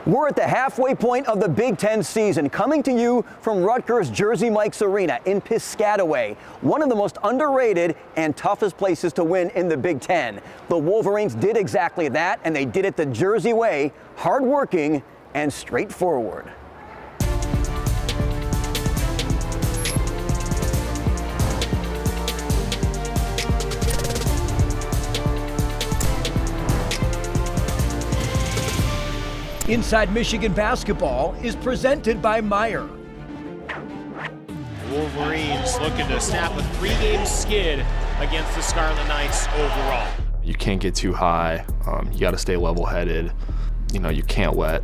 We're at the halfway point of the Big Ten season, coming to you from Rutgers Jersey Mike's Arena in Piscataway, one of the most underrated and toughest places to win in the Big Ten. The Wolverines did exactly that, and they did it the Jersey way, hardworking and straightforward. Inside Michigan Basketball is presented by Meyer. Wolverines looking to snap a 3-game skid against the Scarlet Knights overall. You can't get too high. You got to stay level-headed. You can't let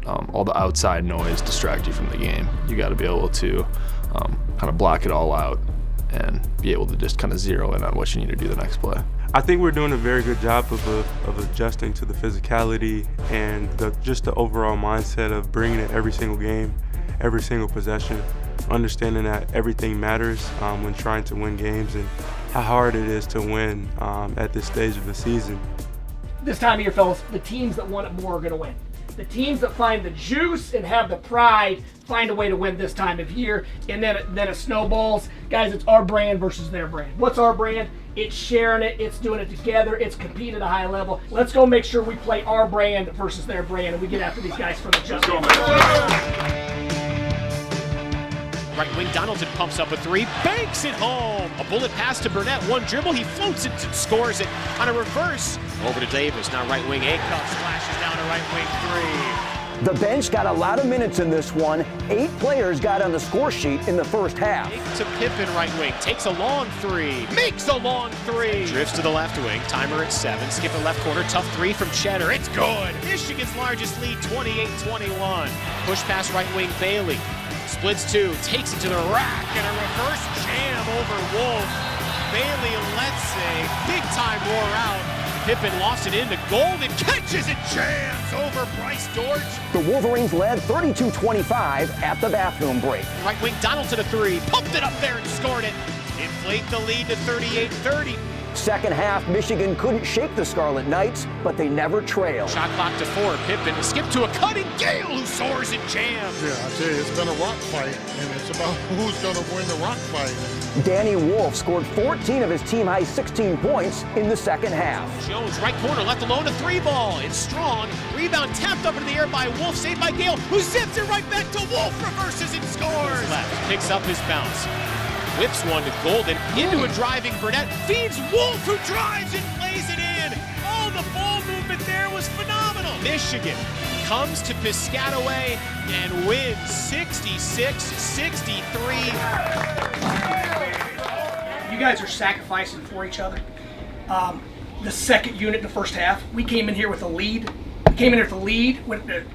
all the outside noise distract you from the game. You got to be able to kind of block it all out and be able to just kind of zero in on what you need to do the next play. I think we're doing a very good job of adjusting to the physicality and just the overall mindset of bringing it every single game, every single possession, understanding that everything matters when trying to win games and how hard it is to win at this stage of the season. This time of year, fellas, the teams that want it more are going to win. The teams that find the juice and have the pride find a way to win this time of year, and then it snowballs. Guys, it's our brand versus their brand. What's our brand? It's sharing it, it's doing it together, it's competing at a high level. Let's go make sure we play our brand versus their brand, and we get after these guys from the jump. Right wing Donaldson pumps up a three, banks it home. A bullet pass to Burnett, one dribble, he floats it and scores it on a reverse. Over to Davis, now right wing Acuff splashes down to right wing 3. The bench got a lot of minutes in this one. 8 players got on the score sheet in the first half. To Pippen right wing, takes a long 3, makes a long 3. Drifts to the left wing, timer at 7, skip it left corner, tough 3 from Cheddar, it's good. Michigan's largest lead, 28-21. Push pass right wing Bailey, splits 2, takes it to the rack, and a reverse jam over Wolf. Bailey lets a big time roar out. Pippen lost it into Golden, catches and jams over Bryce Dortch. The Wolverines led 32-25 at the bathroom break. Right wing Donaldson a 3, pumped it up there and scored it. Inflate the lead to 38-30. Second half, Michigan couldn't shake the Scarlet Knights, but they never trailed. Shot clock to 4, Pippen skip to a cutting Gale who soars and jams. Yeah, I tell you, it's been a rock fight, and it's about who's going to win the rock fight. Danny Wolf scored 14 of his team-high 16 points in the second half. Jones, right corner, left alone, a 3-ball. It's strong. Rebound tapped up into the air by Wolf, saved by Gale, who zips it right back to Wolf, reverses and scores. Left, picks up his bounce. Whips one to Golden, into a driving Burnett, feeds Wolf, who drives and plays it in. Oh, the ball movement there was phenomenal. Michigan comes to Piscataway and wins 66-63. You guys are sacrificing for each other. The second unit in the first half, we came in here with a lead. When the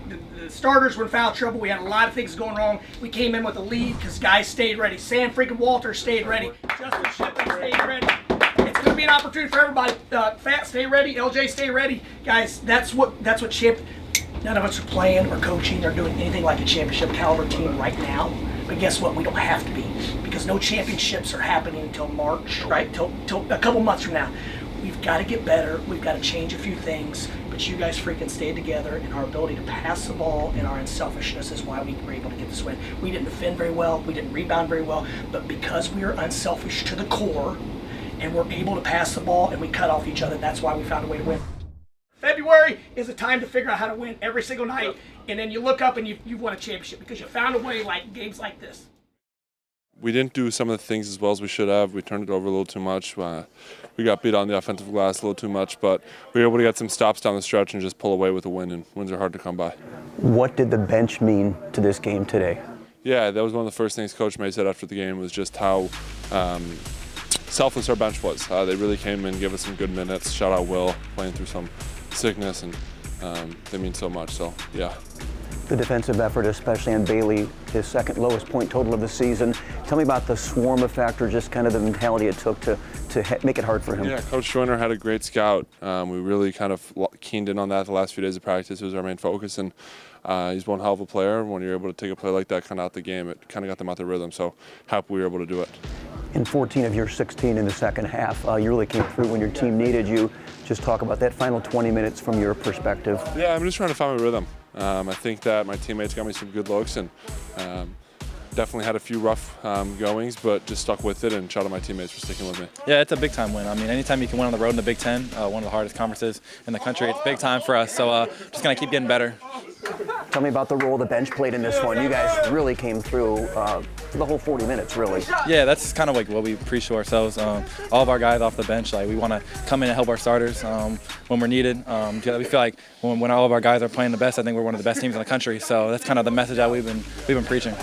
starters were in foul trouble. We had a lot of things going wrong. We came in with a lead because guys stayed ready. Sam freaking Walter stayed ready. Justin Shipley stayed ready. It's going to be an opportunity for everybody. Fat, stay ready. LJ, stay ready. Guys, that's what none of us are playing or coaching or doing anything like a championship caliber team right now. But guess what? We don't have to be, because no championships are happening until March, right? Till a couple months from now. We've got to get better. We've got to change a few things. But you guys freaking stayed together, and our ability to pass the ball and our unselfishness is why we were able to get this win. We didn't defend very well. We didn't rebound very well. But because we are unselfish to the core and we're able to pass the ball and we cut off each other, that's why we found a way to win. February is a time to figure out how to win every single night. And then you look up and you've won a championship because you found a way, like games like this. We didn't do some of the things as well as we should have. We turned it over a little too much. We got beat on the offensive glass a little too much, but we were able to get some stops down the stretch and just pull away with a win, and wins are hard to come by. What did the bench mean to this game today? Yeah, that was one of the first things Coach May said after the game, was just how selfless our bench was. They really came in, gave us some good minutes. Shout out Will, playing through some sickness, and they mean so much, so yeah. The defensive effort, especially on Bailey, his second lowest point total of the season. Tell me about the swarm effect, or just kind of the mentality it took to make it hard for him. Yeah, Coach Joyner had a great scout. We really kind of keened in on that the last few days of practice. It was our main focus, and he's one hell of a player. When you're able to take a play like that kind of out the game, it kind of got them out the rhythm, so happy we were able to do it. In 14 of your 16 in the second half, you really came through when your team needed you. Just talk about that final 20 minutes from your perspective. Yeah, I'm just trying to find my rhythm. I think that my teammates got me some good looks, and definitely had a few rough goings, but just stuck with it, and shout out my teammates for sticking with me. Yeah, it's a big time win. I mean, anytime you can win on the road in the Big Ten, one of the hardest conferences in the country, it's a big time for us. So just gonna keep getting better. Tell me about the role the bench played in this one. You guys really came through for the whole 40 minutes, really. Yeah, that's kind of like what we preach to ourselves. All of our guys off the bench, like we want to come in and help our starters when we're needed. We feel like when all of our guys are playing the best, I think we're one of the best teams in the country. So that's kind of the message that we've been preaching.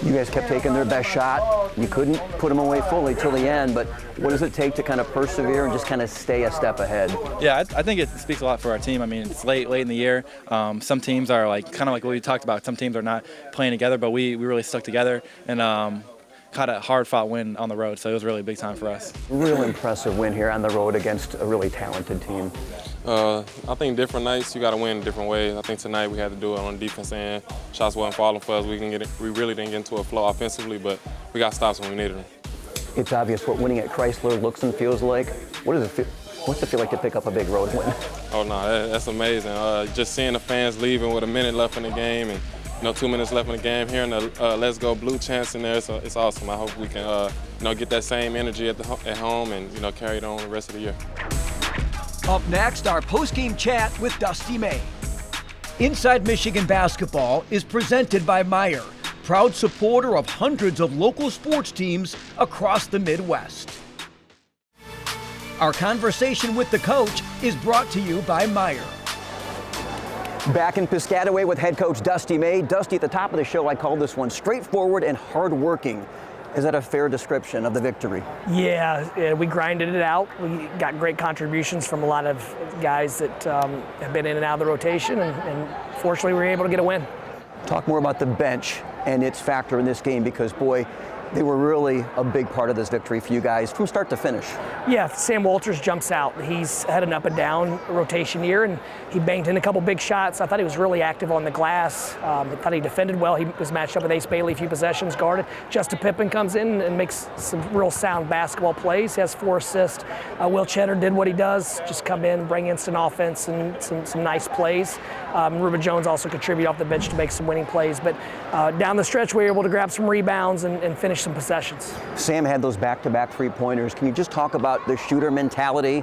You guys kept taking their best shot. You couldn't put them away fully till the end, but what does it take to kind of persevere and just kind of stay a step ahead? Yeah, I think it speaks a lot for our team. I mean, it's late in the year. Some teams are kind of like what we talked about. Some teams are not playing together, but we really stuck together and got a hard-fought win on the road, so it was really a big time for us. Real impressive win here on the road against a really talented team. I think different nights you got to win in different ways. I think tonight we had to do it on the defense end. Shots wasn't falling for us. We really didn't get into a flow offensively, but we got stops when we needed them. It's obvious what winning at Chrysler looks and feels like. What's it feel like to pick up a big road win? Oh no, that's amazing. Just seeing the fans leaving with a minute left in the game and 2 minutes left in the game, hearing the Let's Go Blue chants in there, it's awesome. I hope we can get that same energy at home and carry it on the rest of the year. Up next, our post-game chat with Dusty May. Inside Michigan Basketball is presented by Meijer, proud supporter of hundreds of local sports teams across the Midwest. Our conversation with the coach is brought to you by Meijer. Back in Piscataway with head coach Dusty May. Dusty, at the top of the show, I called this one straightforward and hardworking. Is that a fair description of the victory? Yeah, we grinded it out. We got great contributions from a lot of guys that have been in and out of the rotation, and fortunately we were able to get a win. Talk more about the bench and its factor in this game, because, boy, they were really a big part of this victory for you guys from start to finish. Yeah, Sam Walters jumps out. He's had an up and down rotation year, and he banged in a couple big shots. I thought he was really active on the glass. I thought he defended well. He was matched up with Ace Bailey a few possessions, guarded. Justin Pippen comes in and makes some real sound basketball plays. He has 4 assists. Will Cheddar did what he does, just come in, bring instant offense and some nice plays. Ruben Jones also contributed off the bench to make some winning plays. But down the stretch, we were able to grab some rebounds and finish some possessions. Sam had those back-to-back three-pointers. Can you just talk about the shooter mentality?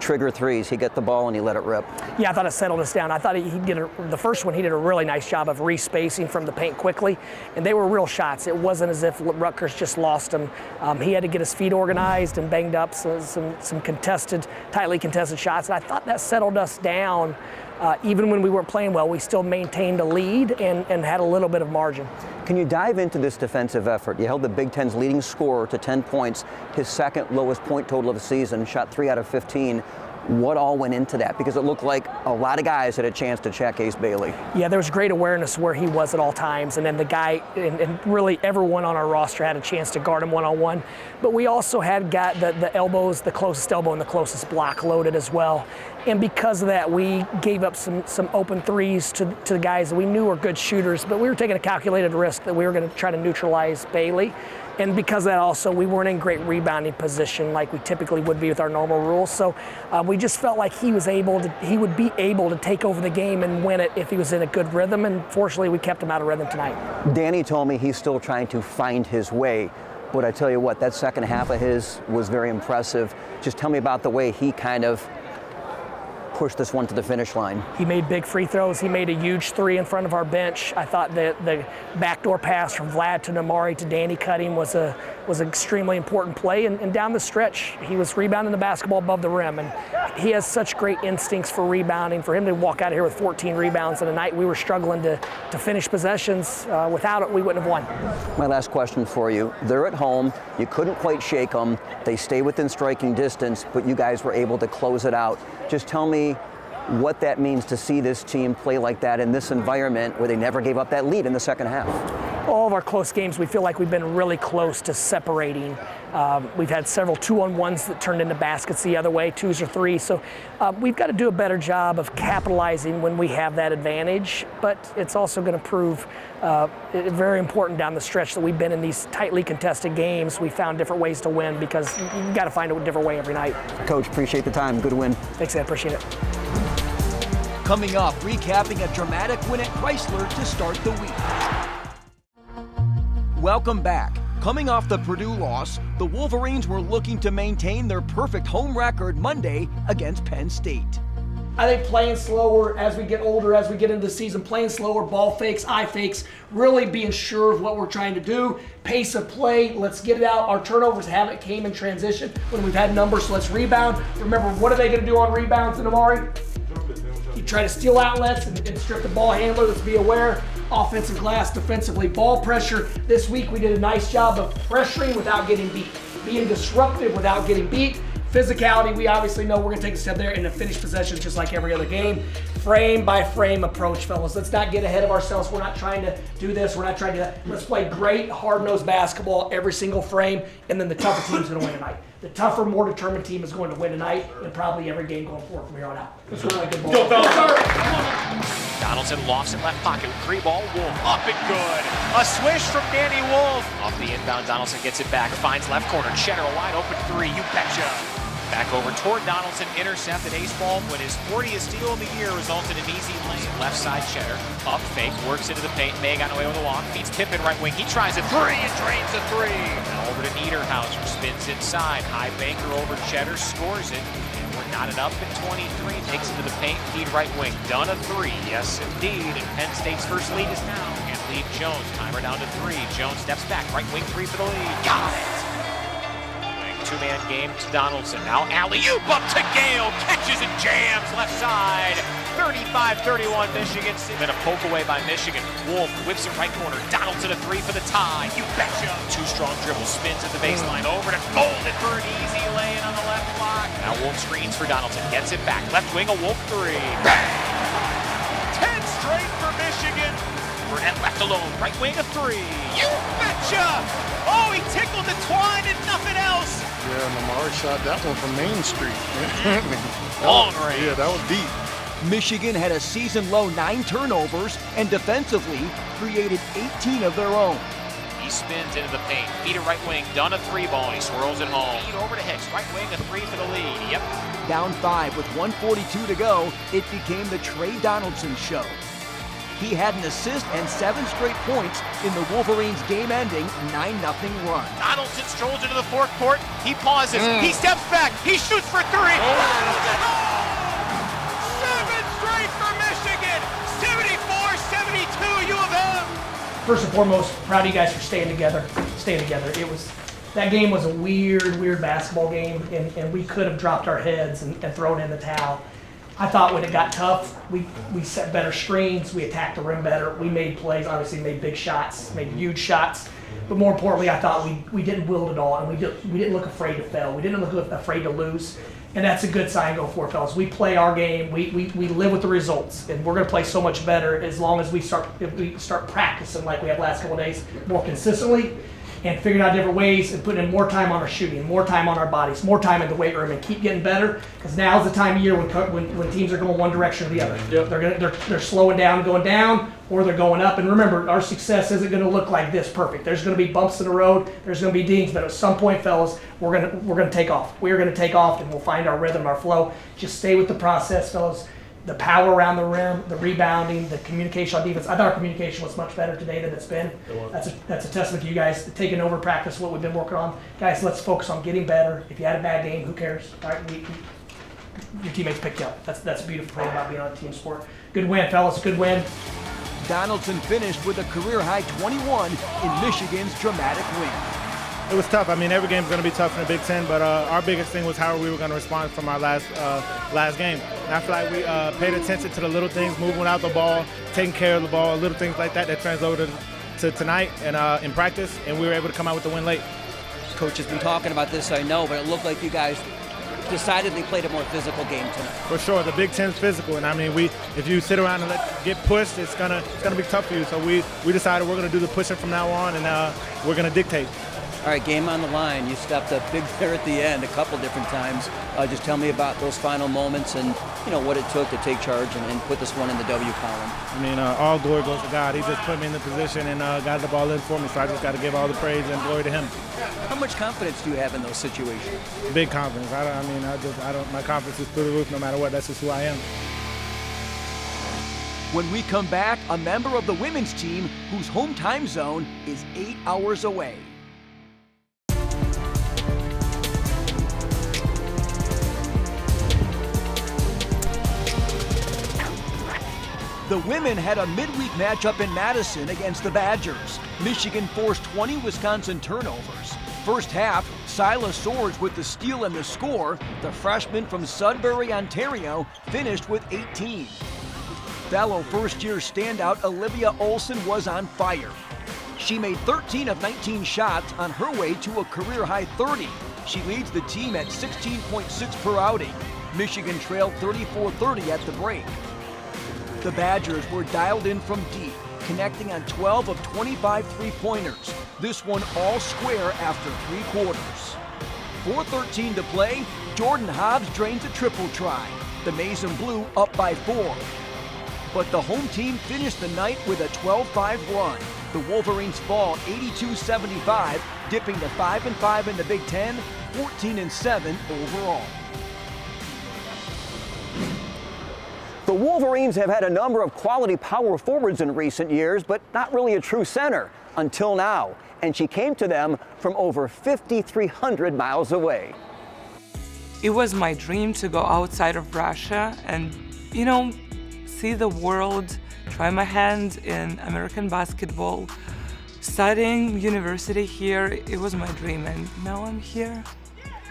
Trigger threes. He got the ball and he let it rip. Yeah, I thought it settled us down. I thought he did the first one. He did a really nice job of respacing from the paint quickly, and they were real shots. It wasn't as if Rutgers just lost them. He had to get his feet organized and banged up some tightly contested shots. And I thought that settled us down. Even when we weren't playing well, we still maintained a lead and had a little bit of margin. Can you dive into this defensive effort? You held the Big Ten's leading scorer to 10 points, his second lowest point total of the season, shot 3 out of 15. What all went into that? Because it looked like a lot of guys had a chance to check Ace Bailey. Yeah, there was great awareness where he was at all times, and then the guy, and really everyone on our roster had a chance to guard him one-on-one. But we also had got the elbows, the closest elbow and the closest block loaded as well. And because of that, we gave up some open threes to the guys that we knew were good shooters, but we were taking a calculated risk that we were going to try to neutralize Bailey. And because of that also, we weren't in great rebounding position like we typically would be with our normal rules. So we just felt like he would be able to take over the game and win it if he was in a good rhythm. And fortunately, we kept him out of rhythm tonight. Danny told me he's still trying to find his way. But I tell you what, that second half of his was very impressive. Just tell me about the way he kind of pushed this one to the finish line. He made big free throws. He made a huge 3 in front of our bench. I thought the backdoor pass from Vlad to Namari to Danny Cutting was an extremely important play. And down the stretch, he was rebounding the basketball above the rim. And he has such great instincts for rebounding. For him to walk out of here with 14 rebounds in a night we were struggling to finish possessions, without it, we wouldn't have won. My last question for you. They're at home. You couldn't quite shake them. They stay within striking distance, but you guys were able to close it out. Just tell me what that means to see this team play like that in this environment where they never gave up that lead in the second half. All of our close games, we feel like we've been really close to separating. We've had several 2-on-1s that turned into baskets the other way, 2s or 3s. So we've got to do a better job of capitalizing when we have that advantage. But it's also going to prove very important down the stretch that we've been in these tightly contested games. We found different ways to win because you've got to find a different way every night. Coach, appreciate the time. Good win. Thanks, Ed. Appreciate it. Coming up, recapping a dramatic win at Chrysler to start the week. Welcome back. Coming off the Purdue loss, the Wolverines were looking to maintain their perfect home record Monday against Penn State. I think playing slower as we get older, as we get into the season, playing slower, ball fakes, eye fakes, really being sure of what we're trying to do. Pace of play, let's get it out. Our turnovers haven't came in transition when we've had numbers, so let's rebound. Remember, what are they going to do on rebounds in Amari? You try to steal outlets and strip the ball handler. Let's be aware. Offensive glass, defensively, ball pressure. This week we did a nice job of pressuring without getting beat, being disruptive without getting beat. Physicality, we obviously know we're going to take a step there in a finished possession just like every other game. Frame by frame approach, fellas. Let's not get ahead of ourselves. We're not trying to do this. We're not trying to. Let's play great, hard-nosed basketball every single frame, and then the tougher team's going to win tonight. The tougher, more determined team is going to win tonight, and probably every game going forward from here on out. Let's run a good ball. Go, fellas. Donaldson lofts in left pocket. Free ball, Wolf up and good. A swish from Danny Wolf. Off the inbound, Donaldson gets it back. Finds left corner. Cheddar, a wide open three. You betcha. Back over toward Donaldson, intercepted ace ball when his 40th steal of the year resulted in easy lane. Left side Cheddar, up fake, works into the paint. May got away with a walk, feeds Pippen right wing. He tries a three and drains a three. Now over to Niederhauser, spins inside. High banker over Cheddar, scores it. And we're knotted up at 23. Takes it to the paint, feed right wing. Done a three, yes indeed. And Penn State's first lead is now. And lead Jones, timer down to 3. Jones steps back, right wing three for the lead. Got it! Two-man game to Donaldson. Now alley-oop up to Gale. Catches and jams left side. 35-31 Michigan. Then a poke away by Michigan. Wolf whips it right corner. Donaldson a three for the tie. You betcha. Two strong dribbles. Spins at the baseline. Over to Golden for an easy lay-in on the left block. Now Wolf screens for Donaldson. Gets it back. Left wing a Wolf three. 10 straight for Michigan. Burnett left alone. Right wing a three. You betcha. Oh, he tickled the twine and nothing else. Yeah, Lamar shot that one from Main Street. Long range. Yeah, that was deep. Michigan had a season-low 9 turnovers and defensively created 18 of their own. He spins into the paint. Feet to right wing. Done a three ball. He swirls it home. Feed over to Hicks. Right wing a three for the lead. Yep. Down 5 with 1:42 to go, it became the Trey Donaldson show. He had an assist and 7 straight points in the Wolverines' game-ending 9-0 run. Donaldson strolls into the forecourt. He pauses. He steps back. He shoots for 3. Donaldson! Oh! 7 straight for Michigan. 74-72 U of M. First and foremost, proud of you guys for staying together. That game was a weird basketball game, and we could have dropped our heads and thrown in the towel. I thought when it got tough, we set better screens, we attacked the rim better, we made plays, obviously made big shots, made huge shots. But more importantly, I thought we didn't wilt it all, and we didn't look afraid to fail. We didn't look afraid to lose, and that's a good sign going forward, fellas. We play our game, we live with the results, and we're going to play so much better as long as we start practicing like we have last couple of days more consistently, and figuring out different ways and putting in more time on our shooting, more time on our bodies, more time in the weight room, and keep getting better. Because now's the time of year when teams are going one direction or the other. Yep. They're slowing down, going down, or they're going up. And remember, our success isn't going to look like this perfect. There's going to be bumps in the road. There's going to be dings, but at some point, fellas, we're going to take off. We're going to take off, and we'll find our rhythm, our flow. Just stay with the process, fellas. The power around the rim, the rebounding, the communication on defense. I thought our communication was much better today than it's been. That's a testament to you guys taking over practice, what we've been working on. Guys, let's focus on getting better. If you had a bad game, who cares? All right, your teammates picked you up. That's a beautiful thing about being on a team sport. Good win, fellas. Good win. Donaldson finished with a career-high 21 in Michigan's dramatic win. It was tough. I mean, every game's going to be tough in the Big Ten, but our biggest thing was how we were going to respond from our last game. And I feel like we paid attention to the little things, moving without the ball, taking care of the ball, little things like that translated to tonight and in practice, and we were able to come out with the win late. Coach has been talking about this, I know, but it looked like you guys decidedly played a more physical game tonight. For sure, the Big Ten's physical, and I mean, if you sit around and get pushed, it's gonna be tough for you. So we decided we're gonna do the pushing from now on, and we're gonna dictate. All right, game on the line. You stepped up big there at the end a couple different times. Just tell me about those final moments and what it took to take charge and put this one in the W column. I mean, all glory goes to God. He just put me in the position and got the ball in for me, so I just got to give all the praise and glory to him. How much confidence do you have in those situations? Big confidence. My confidence is through the roof no matter what. That's just who I am. When we come back, a member of the women's team whose home time zone is 8 hours away. The women had a midweek matchup in Madison against the Badgers. Michigan forced 20 Wisconsin turnovers. First half, Silas Swords with the steal and the score. The freshman from Sudbury, Ontario, finished with 18. Fellow first-year standout Olivia Olson was on fire. She made 13 of 19 shots on her way to a career-high 30. She leads the team at 16.6 per outing. Michigan trailed 34-30 at the break. The Badgers were dialed in from deep, connecting on 12 of 25 three-pointers. This one all square after 3 quarters. 4:13 to play, Jordan Hobbs drains a triple try. The Maize and Blue up by 4. But the home team finished the night with a 12-5 run. The Wolverines fall 82-75, dipping to 5-5 in the Big Ten, 14-7 overall. The Wolverines have had a number of quality power forwards in recent years, but not really a true center until now. And she came to them from over 5,300 miles away. It was my dream to go outside of Russia and, see the world, try my hand in American basketball. Studying university here, it was my dream, and now I'm here.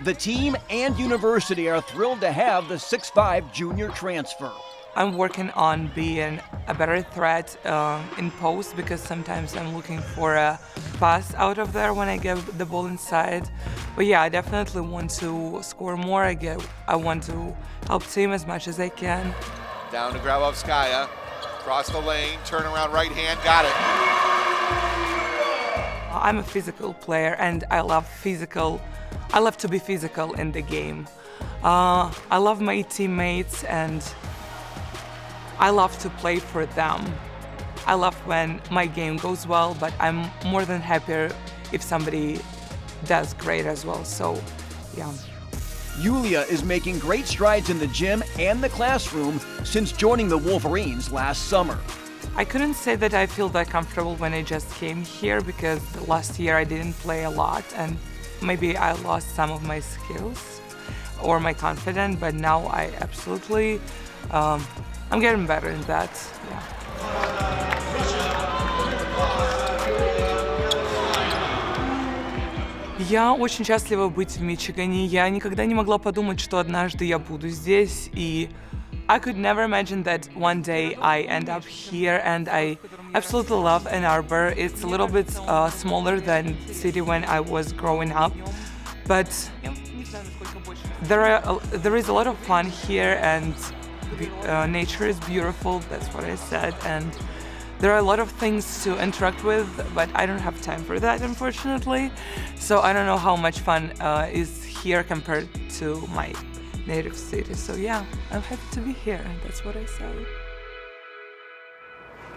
The team and university are thrilled to have the 6'5 junior transfer. I'm working on being a better threat in post, because sometimes I'm looking for a pass out of there when I get the ball inside. But yeah, I definitely want to score more. I want to help team as much as I can. Down to Grabovskaia, across the lane, turn around right hand, got it. I'm a physical player, and I love to be physical in the game. I love my teammates, and I love to play for them. I love when my game goes well, but I'm more than happier if somebody does great as well, so yeah. Yulia is making great strides in the gym and the classroom since joining the Wolverines last summer. I couldn't say that I feel that comfortable when I just came here, because last year I didn't play a lot and maybe I lost some of my skills or my confidence, but now I absolutely, I'm getting better in that, yeah. Я очень счастлива быть в Мичигане. Я никогда не могла подумать, что однажды я буду здесь, и I could never imagine that one day I end up here, and I absolutely love Ann Arbor. It's a little bit smaller than the city when I was growing up, but there is a lot of fun here, and nature is beautiful, that's what I said, and there are a lot of things to interact with, but I don't have time for that, unfortunately. So I don't know how much fun is here compared to my native city. So yeah, I'm happy to be here, that's what I said.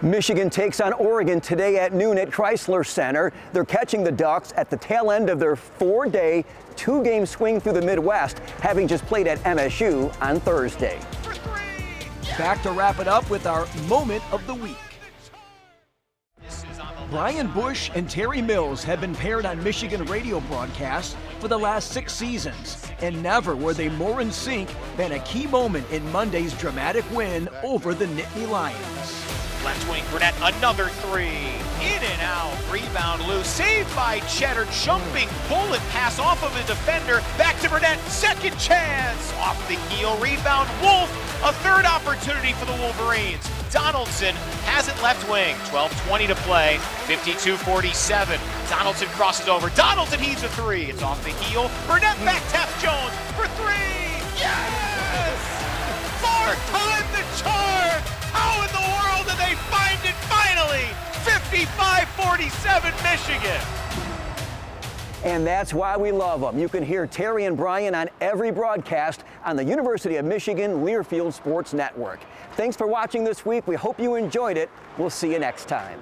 Michigan takes on Oregon today at noon at Chrysler Center. They're catching the Ducks at the tail end of their 4-day, 2-game swing through the Midwest, having just played at MSU on Thursday. Back to wrap it up with our moment of the week. Brian Bush and Terry Mills have been paired on Michigan radio broadcasts for the last 6 seasons, and never were they more in sync than a key moment in Monday's dramatic win over the Nittany Lions. Left wing, Burnett, another 3. In and out, rebound loose, saved by Cheddar, jumping bullet pass off of a defender, back to Burnett, second chance, off the heel, rebound, Wolf, a third opportunity for the Wolverines. Donaldson has it left wing, 12:20 to play, 52-47. Donaldson crosses over, Donaldson heaves a 3, it's off the heel, Burnett back taps Jones for 3, yes! 4-time the charm! How in the world did they find it finally? 55-47 Michigan. And that's why we love them. You can hear Terry and Brian on every broadcast on the University of Michigan Learfield Sports Network. Thanks for watching this week. We hope you enjoyed it. We'll see you next time.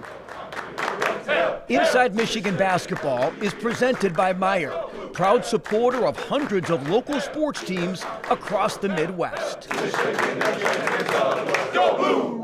Inside Michigan Basketball is presented by Meijer, proud supporter of hundreds of local sports teams across the Midwest. Go Blue!